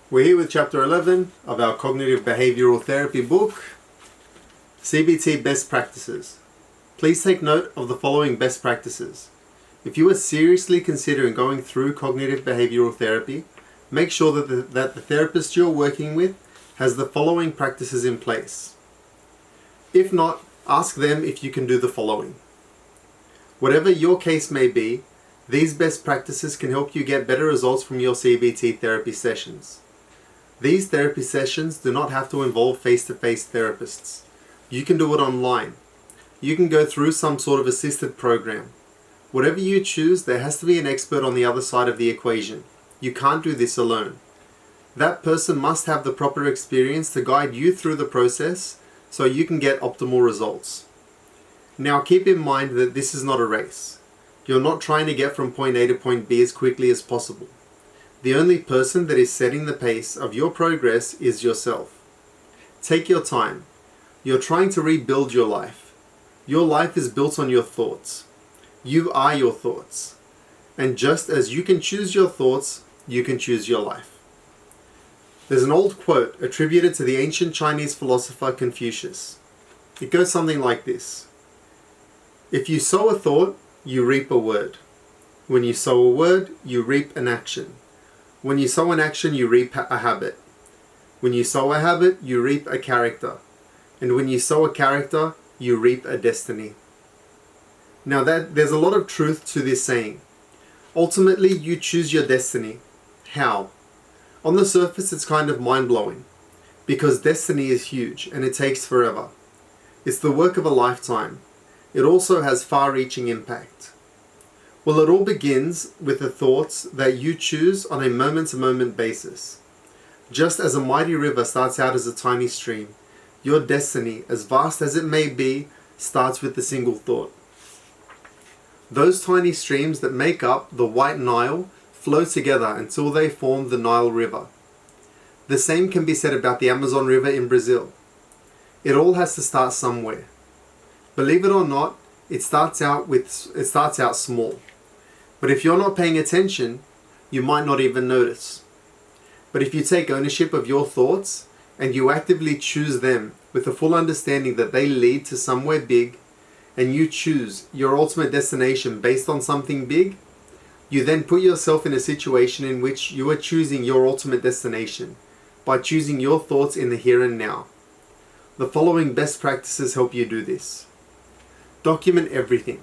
We're here with chapter 11 of our cognitive behavioural therapy book, CBT Best Practices. Please take note of the following best practices. If you are seriously considering going through cognitive behavioural therapy, make sure that the therapist you're working with has the following practices in place. If not, ask them if you can do the following. Whatever your case may be, these best practices can help you get better results from your CBT therapy sessions. These therapy sessions do not have to involve face-to-face therapists. You can do it online. You can go through some sort of assisted program. Whatever you choose, there has to be an expert on the other side of the equation. You can't do this alone. That person must have the proper experience to guide you through the process so you can get optimal results. Now keep in mind that this is not a race. You're not trying to get from point A to point B as quickly as possible. The only person that is setting the pace of your progress is yourself. Take your time. You're trying to rebuild your life. Your life is built on your thoughts. You are your thoughts. And just as you can choose your thoughts, you can choose your life. There's an old quote attributed to the ancient Chinese philosopher Confucius. It goes something like this. If you sow a thought, you reap a word. When you sow a word, you reap an action. When you sow an action, you reap a habit. When you sow a habit, you reap a character. And when you sow a character, you reap a destiny. Now there's a lot of truth to this saying. Ultimately, you choose your destiny. How? On the surface, it's kind of mind-blowing, because destiny is huge and it takes forever. It's the work of a lifetime. It also has far-reaching impact. Well, it all begins with the thoughts that you choose on a moment-to-moment basis. Just as a mighty river starts out as a tiny stream, your destiny, as vast as it may be, starts with a single thought. Those tiny streams that make up the White Nile flow together until they form the Nile River. The same can be said about the Amazon River in Brazil. It all has to start somewhere. Believe it or not, it starts out small. But if you're not paying attention, you might not even notice. But if you take ownership of your thoughts and you actively choose them with the full understanding that they lead to somewhere big, and you choose your ultimate destination based on something big, you then put yourself in a situation in which you are choosing your ultimate destination by choosing your thoughts in the here and now. The following best practices help you do this. Document everything.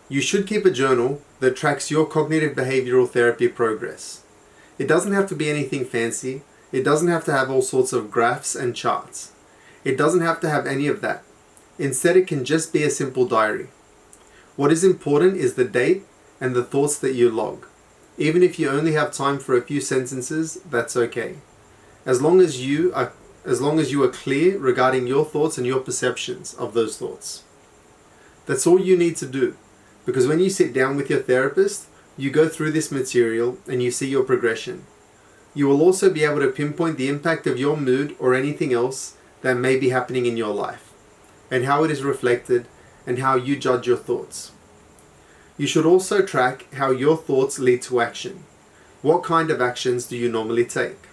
You should keep a journal that tracks your cognitive behavioral therapy progress. It doesn't have to be anything fancy. It doesn't have to have all sorts of graphs and charts. It doesn't have to have any of that. Instead, it can just be a simple diary. What is important is the date and the thoughts that you log. Even if you only have time for a few sentences, that's okay. As long as you are clear regarding your thoughts and your perceptions of those thoughts. That's all you need to do. Because when you sit down with your therapist, you go through this material and you see your progression. You will also be able to pinpoint the impact of your mood or anything else that may be happening in your life, and how it is reflected and how you judge your thoughts. You should also track how your thoughts lead to action. What kind of actions do you normally take?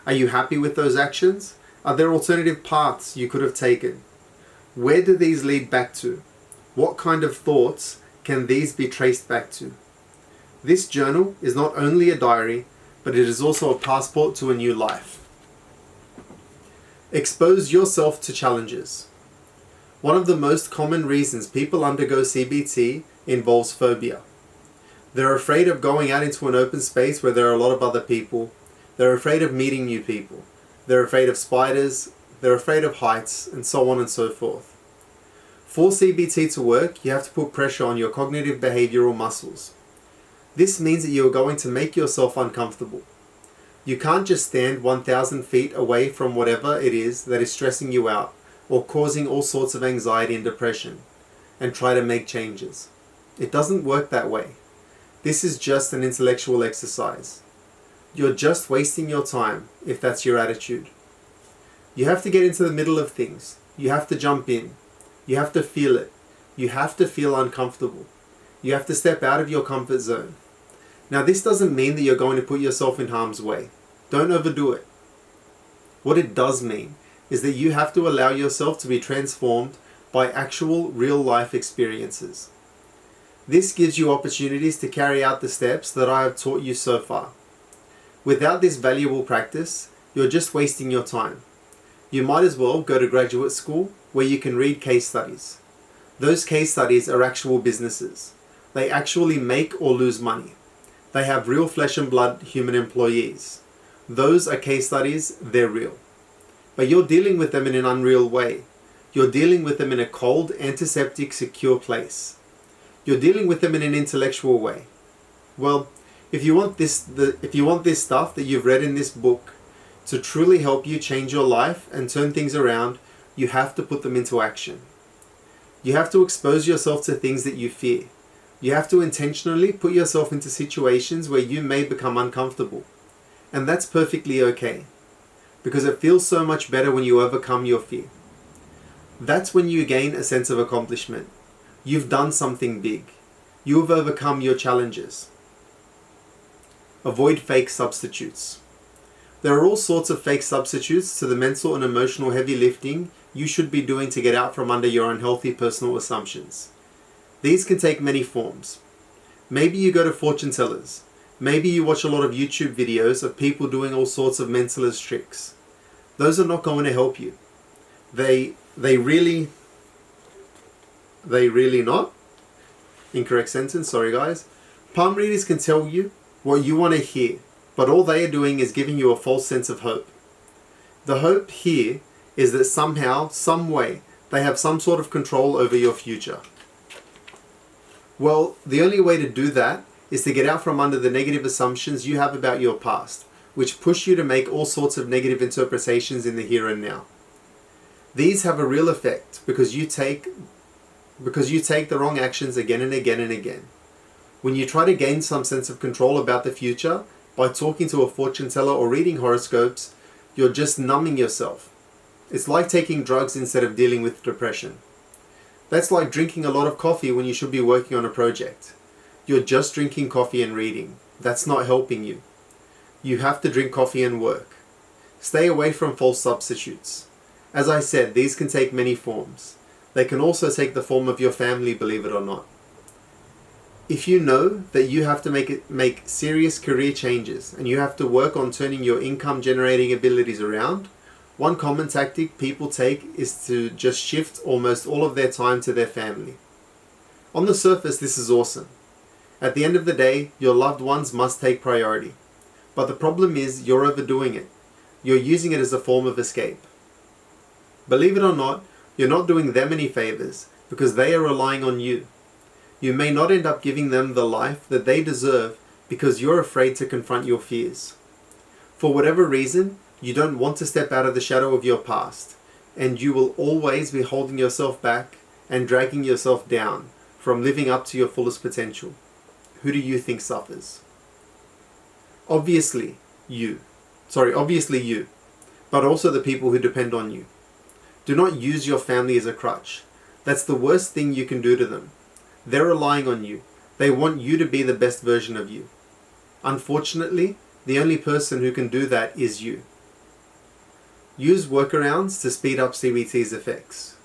Are you happy with those actions? Are there alternative paths you could have taken? Where do these lead back to? What kind of thoughts can these be traced back to? This journal is not only a diary, but it is also a passport to a new life. Expose yourself to challenges. One of the most common reasons people undergo CBT involves phobia. They're afraid of going out into an open space where there are a lot of other people. They're afraid of meeting new people. They're afraid of spiders. They're afraid of heights, and so on and so forth. For CBT to work, you have to put pressure on your cognitive behavioral muscles. This means that you are going to make yourself uncomfortable. You can't just stand 1,000 feet away from whatever it is that is stressing you out or causing all sorts of anxiety and depression and try to make changes. It doesn't work that way. This is just an intellectual exercise. You're just wasting your time if that's your attitude. You have to get into the middle of things. You have to jump in. You have to feel it. You have to feel uncomfortable. You have to step out of your comfort zone. Now, this doesn't mean that you're going to put yourself in harm's way. Don't overdo it. What it does mean is that you have to allow yourself to be transformed by actual real-life experiences. This gives you opportunities to carry out the steps that I have taught you so far. Without this valuable practice, you're just wasting your time. You might as well go to graduate school where you can read case studies. Those case studies are actual businesses. They actually make or lose money. They have real flesh and blood human employees. Those are case studies, they're real. But you're dealing with them in an unreal way. You're dealing with them in a cold, antiseptic, secure place. You're dealing with them in an intellectual way. Well, if you want this stuff that you've read in this book to truly help you change your life and turn things around, you have to put them into action. You have to expose yourself to things that you fear. You have to intentionally put yourself into situations where you may become uncomfortable. And that's perfectly okay, because it feels so much better when you overcome your fear. That's when you gain a sense of accomplishment. You've done something big. You have overcome your challenges. Avoid fake substitutes. There are all sorts of fake substitutes to the mental and emotional heavy lifting you should be doing to get out from under your unhealthy personal assumptions. These can take many forms. Maybe you go to fortune tellers. Maybe you watch a lot of YouTube videos of people doing all sorts of mentalist tricks. Those are not going to help you. They really not. Incorrect sentence, sorry guys. Palm readers can tell you what you want to hear, but all they are doing is giving you a false sense of hope. The hope here is that somehow, some way, they have some sort of control over your future. Well, the only way to do that is to get out from under the negative assumptions you have about your past, which push you to make all sorts of negative interpretations in the here and now. These have a real effect because you take the wrong actions again and again and again. When you try to gain some sense of control about the future by talking to a fortune teller or reading horoscopes, you're just numbing yourself. It's like taking drugs instead of dealing with depression. That's like drinking a lot of coffee when you should be working on a project. You're just drinking coffee and reading. That's not helping you. You have to drink coffee and work. Stay away from false substitutes. As I said, these can take many forms. They can also take the form of your family, believe it or not. If you know that you have to make serious career changes and you have to work on turning your income generating abilities around, one common tactic people take is to just shift almost all of their time to their family. On the surface, this is awesome. At the end of the day, your loved ones must take priority. But the problem is you're overdoing it. You're using it as a form of escape. Believe it or not, you're not doing them any favors because they are relying on you. You may not end up giving them the life that they deserve because you're afraid to confront your fears. For whatever reason, you don't want to step out of the shadow of your past, and you will always be holding yourself back and dragging yourself down from living up to your fullest potential. Who do you think suffers? Obviously you, but also the people who depend on you. Do not use your family as a crutch. That's the worst thing you can do to them. They're relying on you. They want you to be the best version of you. Unfortunately, the only person who can do that is you. Use workarounds to speed up CBT's effects.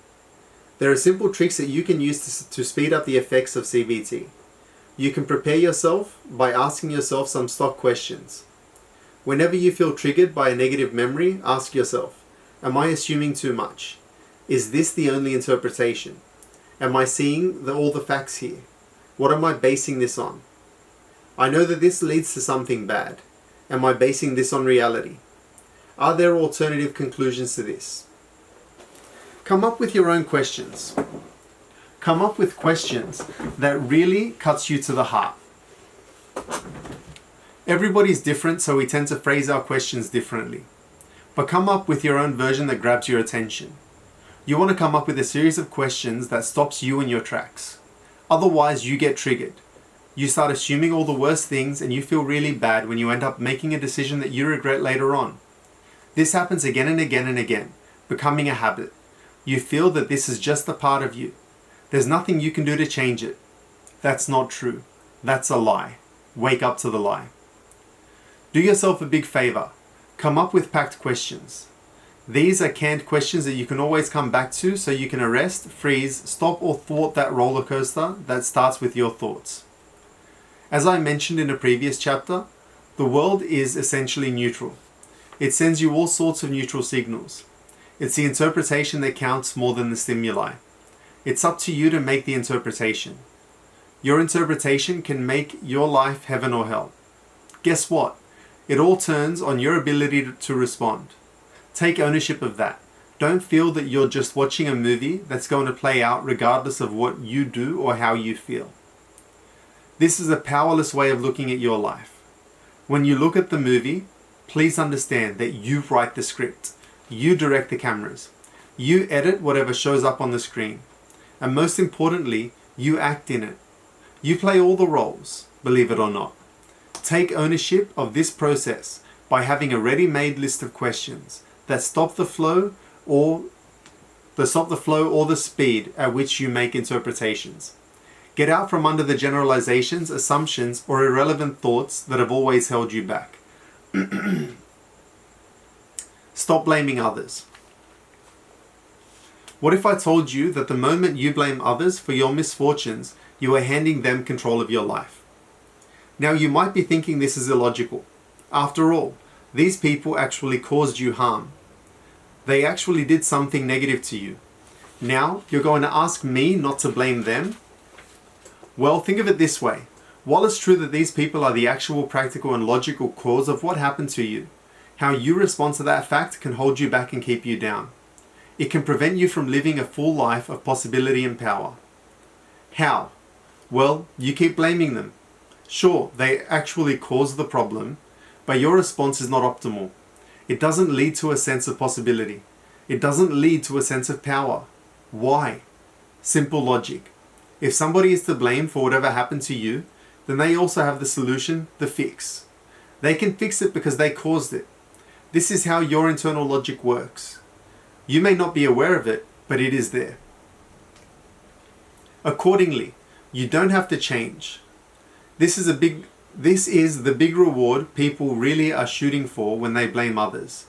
There are simple tricks that you can use to speed up the effects of CBT. You can prepare yourself by asking yourself some stock questions. Whenever you feel triggered by a negative memory, ask yourself, am I assuming too much? Is this the only interpretation? Am I seeing all the facts here? What am I basing this on? I know that this leads to something bad. Am I basing this on reality? Are there alternative conclusions to this? Come up with your own questions. Come up with questions that really cuts you to the heart. Everybody's different, so we tend to phrase our questions differently. But come up with your own version that grabs your attention. You want to come up with a series of questions that stops you in your tracks. Otherwise, you get triggered. You start assuming all the worst things and you feel really bad when you end up making a decision that you regret later on. This happens again and again and again, becoming a habit. You feel that this is just a part of you. There's nothing you can do to change it. That's not true. That's a lie. Wake up to the lie. Do yourself a big favor. Come up with packed questions. These are canned questions that you can always come back to, so you can arrest, freeze, stop or thwart that roller coaster that starts with your thoughts. As I mentioned in a previous chapter, the world is essentially neutral. It sends you all sorts of neutral signals. It's the interpretation that counts more than the stimuli. It's up to you to make the interpretation. Your interpretation can make your life heaven or hell. Guess what? It all turns on your ability to respond. Take ownership of that. Don't feel that you're just watching a movie that's going to play out regardless of what you do or how you feel. This is a powerless way of looking at your life. When you look at the movie, please understand that you write the script. You direct the cameras. You edit whatever shows up on the screen. And most importantly, you act in it. You play all the roles, believe it or not. Take ownership of this process by having a ready-made list of questions that stop the flow or the speed at which you make interpretations. Get out from under the generalizations, assumptions, or irrelevant thoughts that have always held you back. Stop blaming others. What if I told you that the moment you blame others for your misfortunes, you are handing them control of your life? Now you might be thinking this is illogical. After all, these people actually caused you harm. They actually did something negative to you. Now you're going to ask me not to blame them? Well, think of it this way. While it's true that these people are the actual practical and logical cause of what happened to you, how you respond to that fact can hold you back and keep you down. It can prevent you from living a full life of possibility and power. How? Well, you keep blaming them. Sure, they actually caused the problem, but your response is not optimal. It doesn't lead to a sense of possibility. It doesn't lead to a sense of power. Why? Simple logic. If somebody is to blame for whatever happened to you, then they also have the solution, the fix. They can fix it because they caused it. This is how your internal logic works. You may not be aware of it, but it is there. Accordingly, you don't have to change. This is the big reward people really are shooting for when they blame others.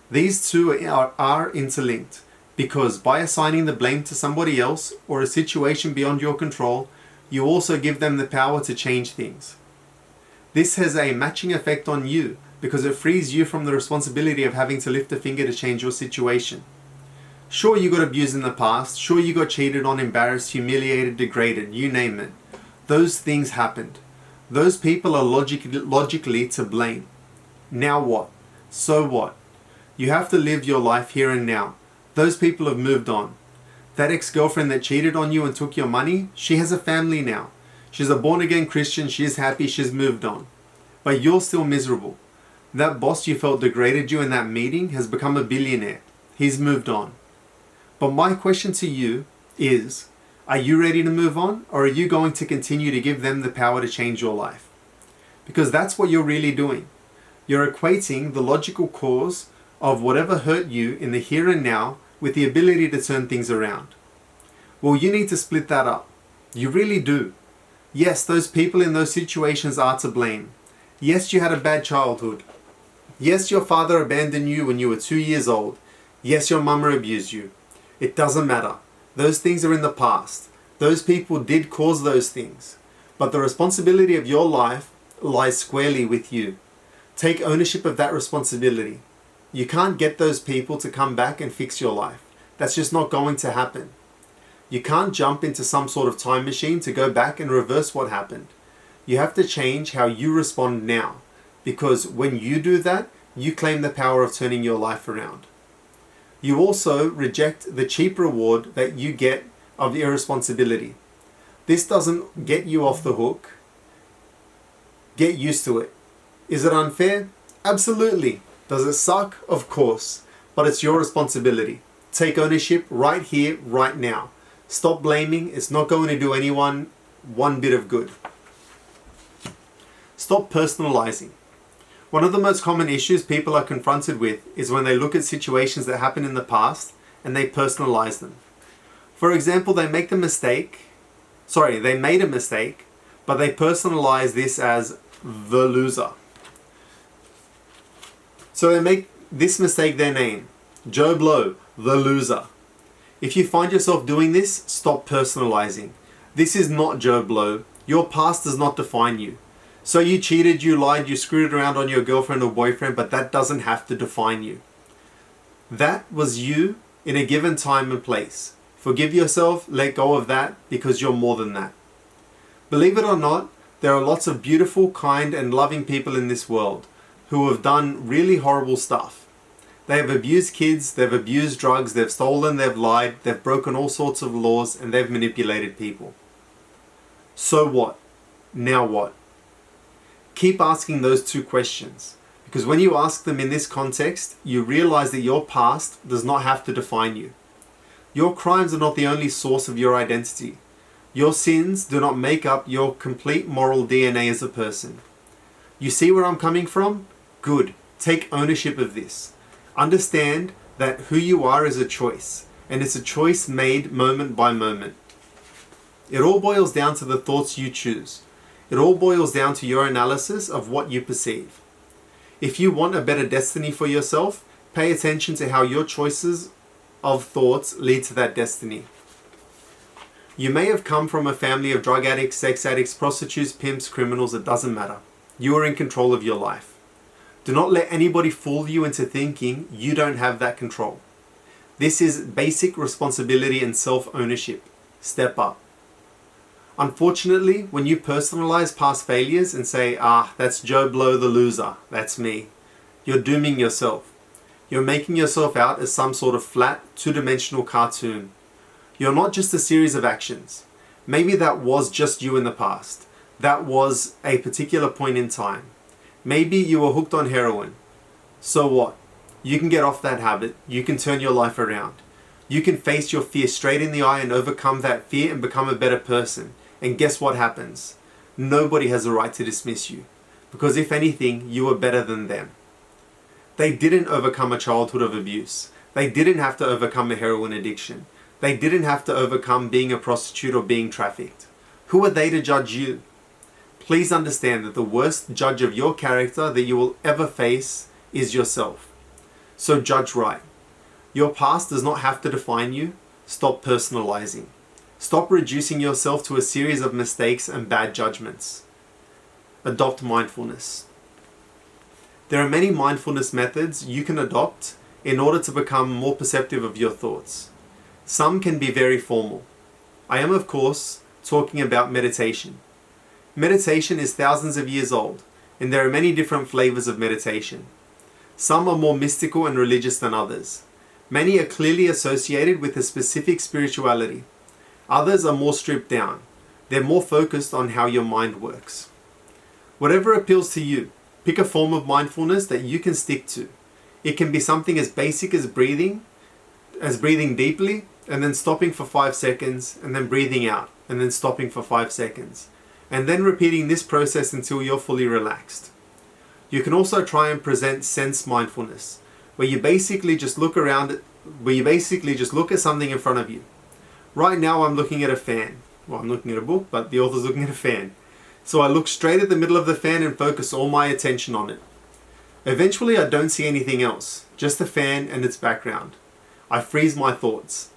These two are interlinked, because by assigning the blame to somebody else or a situation beyond your control, you also give them the power to change things. This has a matching effect on you because it frees you from the responsibility of having to lift a finger to change your situation. Sure, you got abused in the past. Sure, you got cheated on, embarrassed, humiliated, degraded, you name it. Those things happened. Those people are logically to blame. Now what? So what? You have to live your life here and now. Those people have moved on. That ex-girlfriend that cheated on you and took your money, she has a family now. She's a born-again Christian, she's happy, she's moved on. But you're still miserable. That boss you felt degraded you in that meeting has become a billionaire. He's moved on. But my question to you is, are you ready to move on, or are you going to continue to give them the power to change your life? Because that's what you're really doing. You're equating the logical cause of whatever hurt you in the here and now with the ability to turn things around. Well, you need to split that up. You really do. Yes, those people in those situations are to blame. Yes, you had a bad childhood. Yes, your father abandoned you when you were 2 years old. Yes, your mama abused you. It doesn't matter. Those things are in the past. Those people did cause those things. But the responsibility of your life lies squarely with you. Take ownership of that responsibility. You can't get those people to come back and fix your life. That's just not going to happen. You can't jump into some sort of time machine to go back and reverse what happened. You have to change how you respond now, because when you do that, you claim the power of turning your life around. You also reject the cheap reward that you get of irresponsibility. This doesn't get you off the hook. Get used to it. Is it unfair? Absolutely. Does it suck? Of course. But it's your responsibility. Take ownership right here, right now. Stop blaming. It's not going to do anyone one bit of good. Stop personalizing. One of the most common issues people are confronted with is when they look at situations that happened in the past and they personalize them. For example, they made a mistake, but but they personalize this as the loser. So they make this mistake their name. Joe Blow, the loser. If you find yourself doing this, stop personalizing. This is not Joe Blow. Your past does not define you. So you cheated, you lied, you screwed around on your girlfriend or boyfriend, but that doesn't have to define you. That was you in a given time and place. Forgive yourself, let go of that, because you're more than that. Believe it or not, there are lots of beautiful, kind, and loving people in this world who have done really horrible stuff. They have abused kids, they've abused drugs, they've stolen, they've lied, they've broken all sorts of laws, and they've manipulated people. So what? Now what? Keep asking those two questions, because when you ask them in this context, you realize that your past does not have to define you. Your crimes are not the only source of your identity. Your sins do not make up your complete moral DNA as a person. You see where I'm coming from? Good. Take ownership of this. Understand that who you are is a choice, and it's a choice made moment by moment. It all boils down to the thoughts you choose. It all boils down to your analysis of what you perceive. If you want a better destiny for yourself, pay attention to how your choices of thoughts lead to that destiny. You may have come from a family of drug addicts, sex addicts, prostitutes, pimps, criminals, it doesn't matter. You are in control of your life. Do not let anybody fool you into thinking you don't have that control. This is basic responsibility and self-ownership. Step up. Unfortunately, when you personalize past failures and say, that's Joe Blow the loser, that's me, you're dooming yourself. You're making yourself out as some sort of flat, two-dimensional cartoon. You're not just a series of actions. Maybe that was just you in the past. That was a particular point in time. Maybe you were hooked on heroin. So what? You can get off that habit. You can turn your life around. You can face your fear straight in the eye and overcome that fear and become a better person. And guess what happens? Nobody has a right to dismiss you. Because if anything, you are better than them. They didn't overcome a childhood of abuse. They didn't have to overcome a heroin addiction. They didn't have to overcome being a prostitute or being trafficked. Who are they to judge you? Please understand that the worst judge of your character that you will ever face is yourself. So judge right. Your past does not have to define you. Stop personalizing. Stop reducing yourself to a series of mistakes and bad judgments. Adopt mindfulness. There are many mindfulness methods you can adopt in order to become more perceptive of your thoughts. Some can be very formal. I am, of course, talking about meditation. Meditation is thousands of years old, and there are many different flavors of meditation. Some are more mystical and religious than others. Many are clearly associated with a specific spirituality. Others are more stripped down. They're more focused on how your mind works. Whatever appeals to you, pick a form of mindfulness that you can stick to. It can be something as basic as breathing deeply, and then stopping for 5 seconds, and then breathing out, and then stopping for 5 seconds. And then repeating this process until you're fully relaxed. You can also try and present sense mindfulness, where you basically just look at something in front of you. Right now I'm looking at a fan. Well, I'm looking at a book, but the author's looking at a fan. So I look straight at the middle of the fan and focus all my attention on it. Eventually I don't see anything else, just the fan and its background. I freeze my thoughts.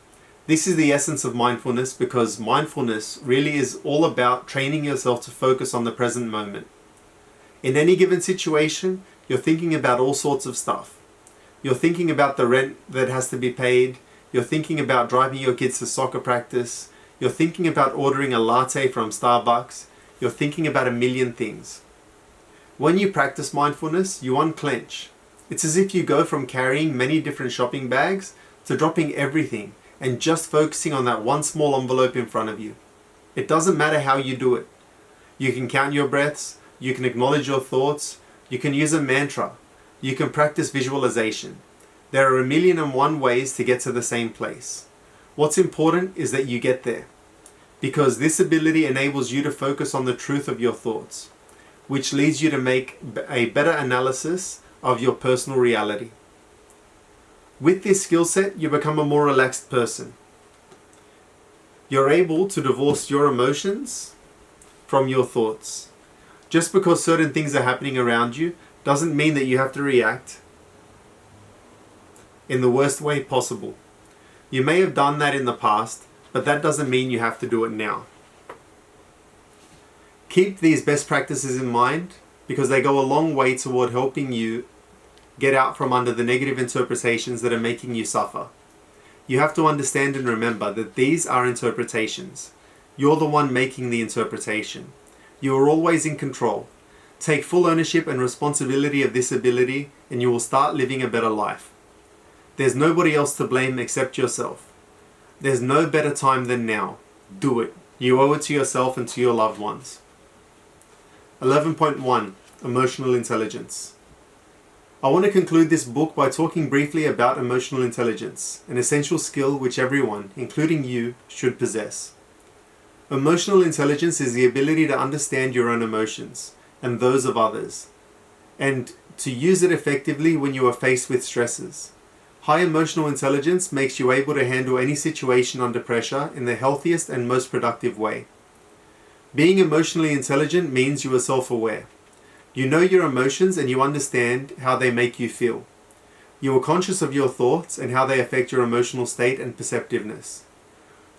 This is the essence of mindfulness, because mindfulness really is all about training yourself to focus on the present moment. In any given situation, you're thinking about all sorts of stuff. You're thinking about the rent that has to be paid. You're thinking about driving your kids to soccer practice. You're thinking about ordering a latte from Starbucks. You're thinking about a million things. When you practice mindfulness, you unclench. It's as if you go from carrying many different shopping bags to dropping everything and just focusing on that one small envelope in front of you. It doesn't matter how you do it. You can count your breaths, you can acknowledge your thoughts, you can use a mantra, you can practice visualization. There are 1,000,001 ways to get to the same place. What's important is that you get there, because this ability enables you to focus on the truth of your thoughts, which leads you to make a better analysis of your personal reality. With this skill set, you become a more relaxed person. You're able to divorce your emotions from your thoughts. Just because certain things are happening around you doesn't mean that you have to react in the worst way possible. You may have done that in the past, but that doesn't mean you have to do it now. Keep these best practices in mind because they go a long way toward helping you get out from under the negative interpretations that are making you suffer. You have to understand and remember that these are interpretations. You're the one making the interpretation. You are always in control. Take full ownership and responsibility of this ability and you will start living a better life. There's nobody else to blame except yourself. There's no better time than now. Do it. You owe it to yourself and to your loved ones. 11.1 Emotional Intelligence. I want to conclude this book by talking briefly about emotional intelligence, an essential skill which everyone, including you, should possess. Emotional intelligence is the ability to understand your own emotions and those of others, and to use it effectively when you are faced with stresses. High emotional intelligence makes you able to handle any situation under pressure in the healthiest and most productive way. Being emotionally intelligent means you are self-aware. You know your emotions and you understand how they make you feel. You are conscious of your thoughts and how they affect your emotional state and perceptiveness.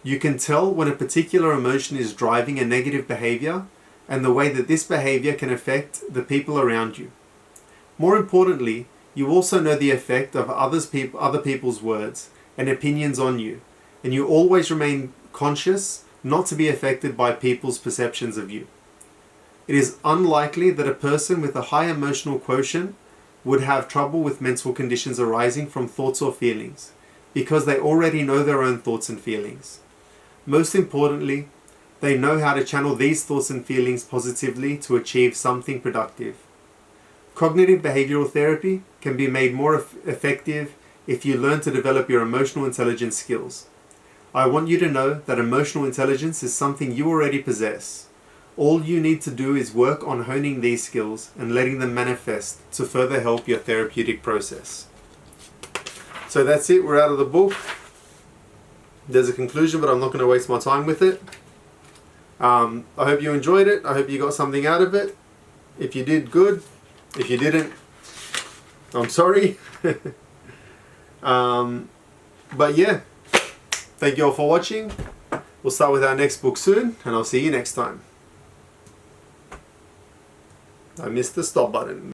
You can tell when a particular emotion is driving a negative behavior and the way that this behavior can affect the people around you. More importantly, you also know the effect of other people's words and opinions on you, and you always remain conscious not to be affected by people's perceptions of you. It is unlikely that a person with a high emotional quotient would have trouble with mental conditions arising from thoughts or feelings, because they already know their own thoughts and feelings. Most importantly, they know how to channel these thoughts and feelings positively to achieve something productive. Cognitive behavioral therapy can be made more effective if you learn to develop your emotional intelligence skills. I want you to know that emotional intelligence is something you already possess. All you need to do is work on honing these skills and letting them manifest to further help your therapeutic process. So that's it, we're out of the book. There's a conclusion, but I'm not going to waste my time with it. I hope you enjoyed it. I hope you got something out of it. If you did, good. If you didn't, I'm sorry. But yeah, thank you all for watching. We'll start with our next book soon, and I'll see you next time. I missed the stop button.